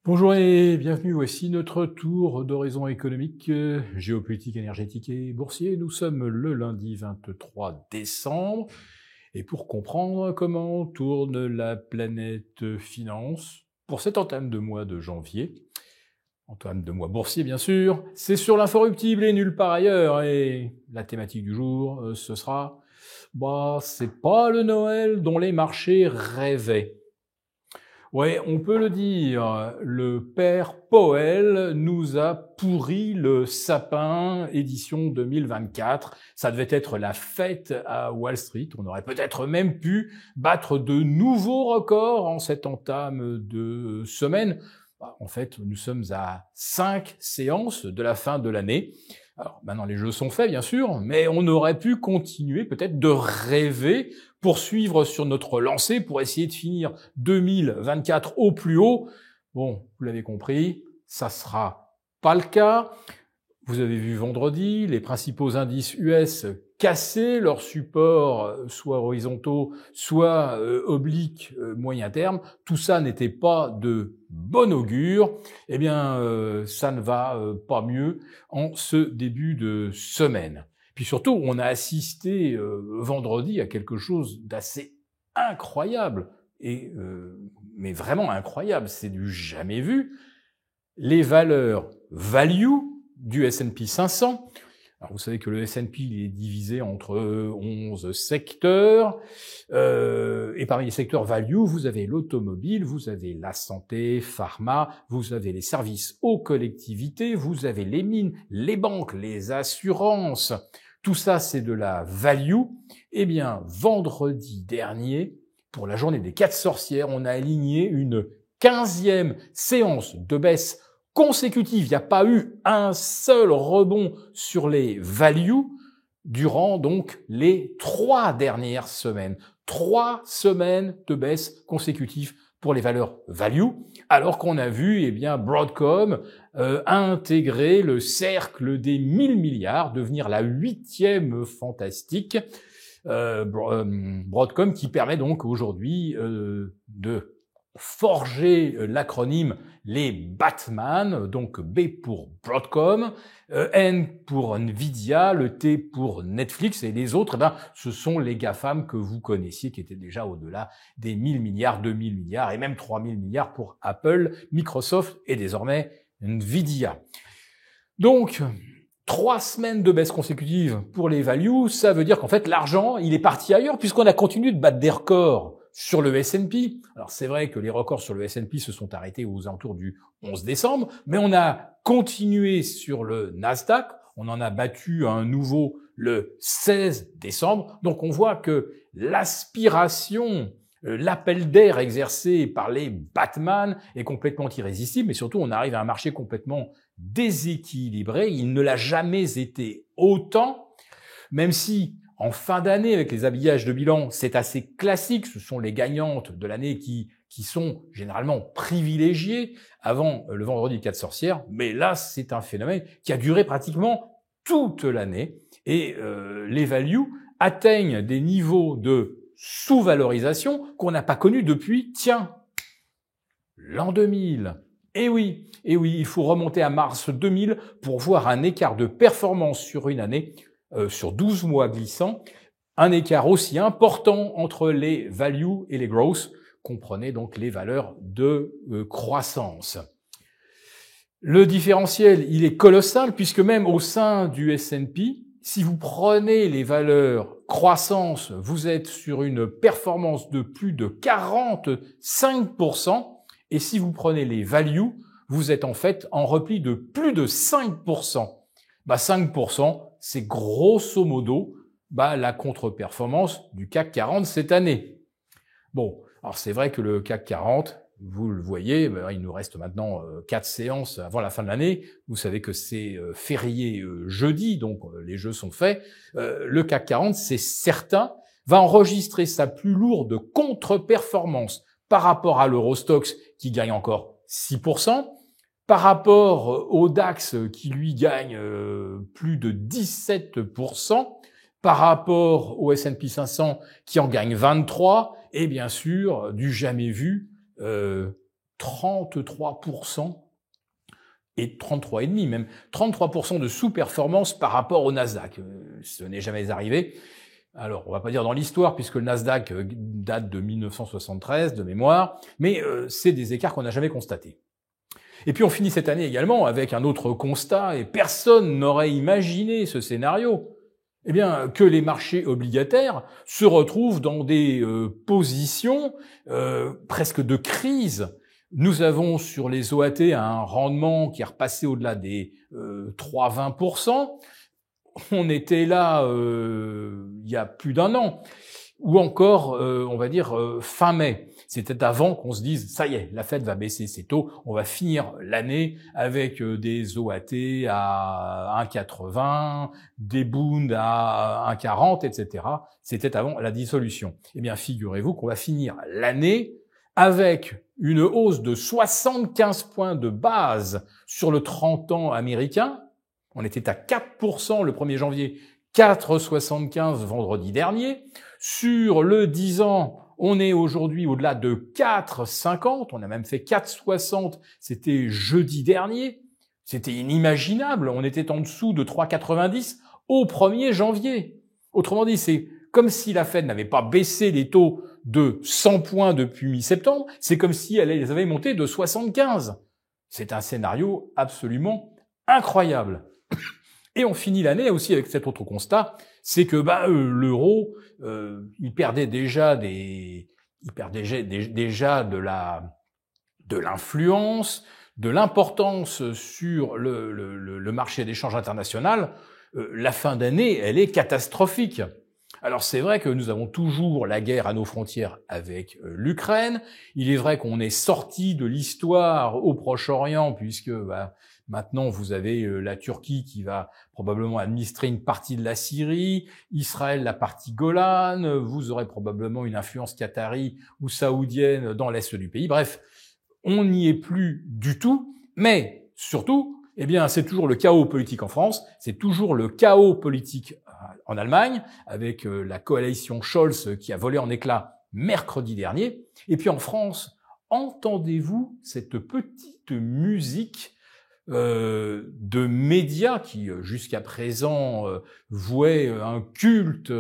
Bonjour et bienvenue, voici notre tour d'horizon économique, géopolitique, énergétique et boursier. Nous sommes le lundi 23 décembre et pour comprendre comment tourne la planète finance pour cette entame de mois de janvier, entame de mois boursier bien sûr, c'est sur l'inforruptible et nulle part ailleurs. Et la thématique du jour, ce sera, c'est pas le Noël dont les marchés rêvaient. Ouais, on peut le dire, le père Powell nous a pourri le sapin édition 2024. Ça devait être la fête à Wall Street. On aurait peut-être même pu battre de nouveaux records en cette entame de semaine. En fait, nous sommes à 5 séances de la fin de l'année. Alors maintenant les jeux sont faits bien sûr, mais on aurait pu continuer peut-être de rêver, poursuivre sur notre lancée pour essayer de finir 2024 au plus haut. Bon, vous l'avez compris, ça sera pas le cas. Vous avez vu vendredi les principaux indices US casser leurs supports, soit horizontaux, soit obliques, moyen terme. Tout ça n'était pas de bon augure. Eh bien, ça ne va pas mieux en ce début de semaine. Puis surtout, on a assisté vendredi à quelque chose d'assez incroyable, et mais vraiment incroyable, c'est du jamais vu. Les valeurs value du S&P 500. Alors vous savez que le S&P il est divisé entre 11 secteurs, et parmi les secteurs value, vous avez l'automobile, vous avez la santé, pharma, vous avez les services aux collectivités, vous avez les mines, les banques, les assurances. Tout ça, c'est de la value. Eh bien, vendredi dernier, pour la journée des 4 sorcières, on a aligné une 15e séance de baisse consécutive. Il n'y a pas eu un seul rebond sur les values durant donc les 3 dernières semaines. 3 semaines de baisse consécutive pour les valeurs value, alors qu'on a vu, Broadcom intégrer le cercle des 1000 milliards, devenir la 8e fantastique. Broadcom qui permet donc aujourd'hui de forger l'acronyme les Batman, donc B pour Broadcom, N pour Nvidia, le T pour Netflix, et les autres, ce sont les GAFAM que vous connaissiez, qui étaient déjà au-delà des 1000 milliards, 2000 milliards, et même 3000 milliards pour Apple, Microsoft, et désormais Nvidia. Donc, 3 semaines de baisse consécutive pour les values, ça veut dire qu'en fait, l'argent, il est parti ailleurs, puisqu'on a continué de battre des records sur le S&P. Alors c'est vrai que les records sur le S&P se sont arrêtés aux alentours du 11 décembre, mais on a continué sur le Nasdaq, on en a battu un nouveau le 16 décembre, donc on voit que l'aspiration, l'appel d'air exercé par les Batman est complètement irrésistible, mais surtout on arrive à un marché complètement déséquilibré, il ne l'a jamais été autant, même si en fin d'année, avec les habillages de bilan, c'est assez classique. Ce sont les gagnantes de l'année qui sont généralement privilégiées avant le vendredi 4 sorcières. Mais là, c'est un phénomène qui a duré pratiquement toute l'année. Et les values atteignent des niveaux de sous-valorisation qu'on n'a pas connus depuis, l'an 2000. Et oui, il faut remonter à mars 2000 pour voir un écart de performance sur une année, sur 12 mois glissants, un écart aussi important entre les values et les growth, comprenez donc les valeurs de croissance. Le différentiel, il est colossal, puisque même au sein du S&P, si vous prenez les valeurs croissance, vous êtes sur une performance de plus de 45%, et si vous prenez les values, vous êtes en fait en repli de plus de 5%. 5%, c'est grosso modo la contre-performance du CAC 40 cette année. Bon, alors c'est vrai que le CAC 40, vous le voyez, il nous reste maintenant 4 séances avant la fin de l'année. Vous savez que c'est férié jeudi, donc les jeux sont faits. Le CAC 40, c'est certain, va enregistrer sa plus lourde contre-performance par rapport à l'Eurostoxx qui gagne encore 6%, par rapport au DAX qui lui gagne plus de 17%, par rapport au S&P 500 qui en gagne 23%, et bien sûr du jamais vu 33% et 33,5% même, 33% de sous-performance par rapport au Nasdaq. Ce n'est jamais arrivé. Alors, on va pas dire dans l'histoire, puisque le Nasdaq date de 1973, de mémoire, mais c'est des écarts qu'on n'a jamais constatés. Et puis on finit cette année également avec un autre constat, et personne n'aurait imaginé ce scénario, eh bien, que les marchés obligataires se retrouvent dans des positions presque de crise. Nous avons sur les OAT un rendement qui est repassé au-delà des 3,20%. On était là il y a plus d'un an, ou encore, on va dire, fin mai. C'était avant qu'on se dise, ça y est, la Fed va baisser ses taux, on va finir l'année avec des OAT à 1,80, des Bund à 1,40, etc. C'était avant la dissolution. Eh bien, figurez-vous qu'on va finir l'année avec une hausse de 75 points de base sur le 30 ans américain. On était à 4% le 1er janvier, 4,75 vendredi dernier. Sur le 10 ans, on est aujourd'hui au-delà de 4,50. On a même fait 4,60. C'était jeudi dernier. C'était inimaginable. On était en dessous de 3,90 au 1er janvier. Autrement dit, c'est comme si la Fed n'avait pas baissé les taux de 100 points depuis mi-septembre. C'est comme si elle les avait montés de 75. C'est un scénario absolument incroyable. Et on finit l'année aussi avec cet autre constat, c'est que l'euro, il perdait déjà de l'influence, de l'importance sur le marché d'échange international. La fin d'année, elle est catastrophique. Alors c'est vrai que nous avons toujours la guerre à nos frontières avec l'Ukraine. Il est vrai qu'on est sorti de l'histoire au Proche-Orient puisque maintenant vous avez la Turquie qui va probablement administrer une partie de la Syrie, Israël la partie Golan, vous aurez probablement une influence qatari ou saoudienne dans l'est du pays. Bref, on n'y est plus du tout, mais surtout, eh bien, c'est toujours le chaos politique en France, c'est toujours le chaos politique en Allemagne, avec la coalition Scholz qui a volé en éclats mercredi dernier. Et puis en France, entendez-vous cette petite musique de médias qui, jusqu'à présent, vouaient un culte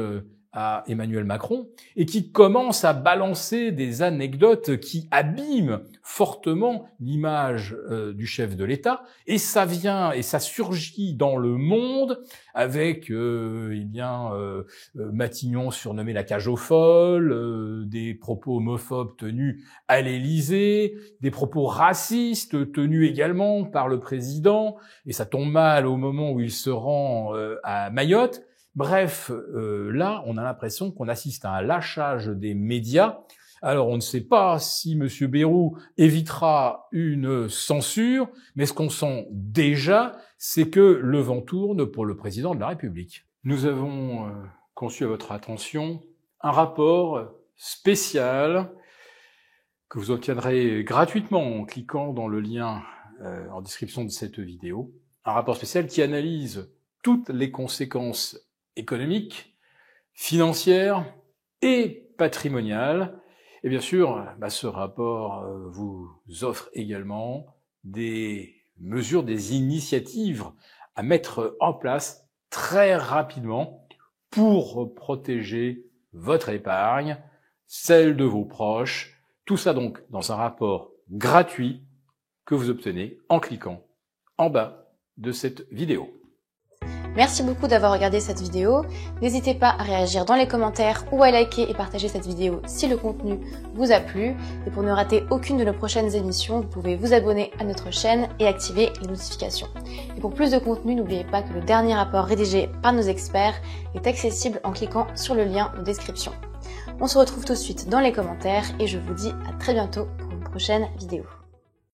à Emmanuel Macron et qui commence à balancer des anecdotes qui abîment fortement l'image du chef de l'État, et ça vient et ça surgit dans le monde avec Matignon surnommé la cage aux folles, des propos homophobes tenus à l'Élysée, des propos racistes tenus également par le président, et ça tombe mal au moment où il se rend à Mayotte. Bref, là, on a l'impression qu'on assiste à un lâchage des médias. Alors, on ne sait pas si M. Bayrou évitera une censure, mais ce qu'on sent déjà, c'est que le vent tourne pour le président de la République. Nous avons conçu à votre attention un rapport spécial que vous obtiendrez gratuitement en cliquant dans le lien en description de cette vidéo. Un rapport spécial qui analyse toutes les conséquences économiques, financières et patrimoniales. Et bien sûr, ce rapport vous offre également des mesures, des initiatives à mettre en place très rapidement pour protéger votre épargne, celle de vos proches. Tout ça donc dans un rapport gratuit que vous obtenez en cliquant en bas de cette vidéo. Merci beaucoup d'avoir regardé cette vidéo. N'hésitez pas à réagir dans les commentaires ou à liker et partager cette vidéo si le contenu vous a plu. Et pour ne rater aucune de nos prochaines émissions, vous pouvez vous abonner à notre chaîne et activer les notifications. Et pour plus de contenu, n'oubliez pas que le dernier rapport rédigé par nos experts est accessible en cliquant sur le lien de description. On se retrouve tout de suite dans les commentaires et je vous dis à très bientôt pour une prochaine vidéo.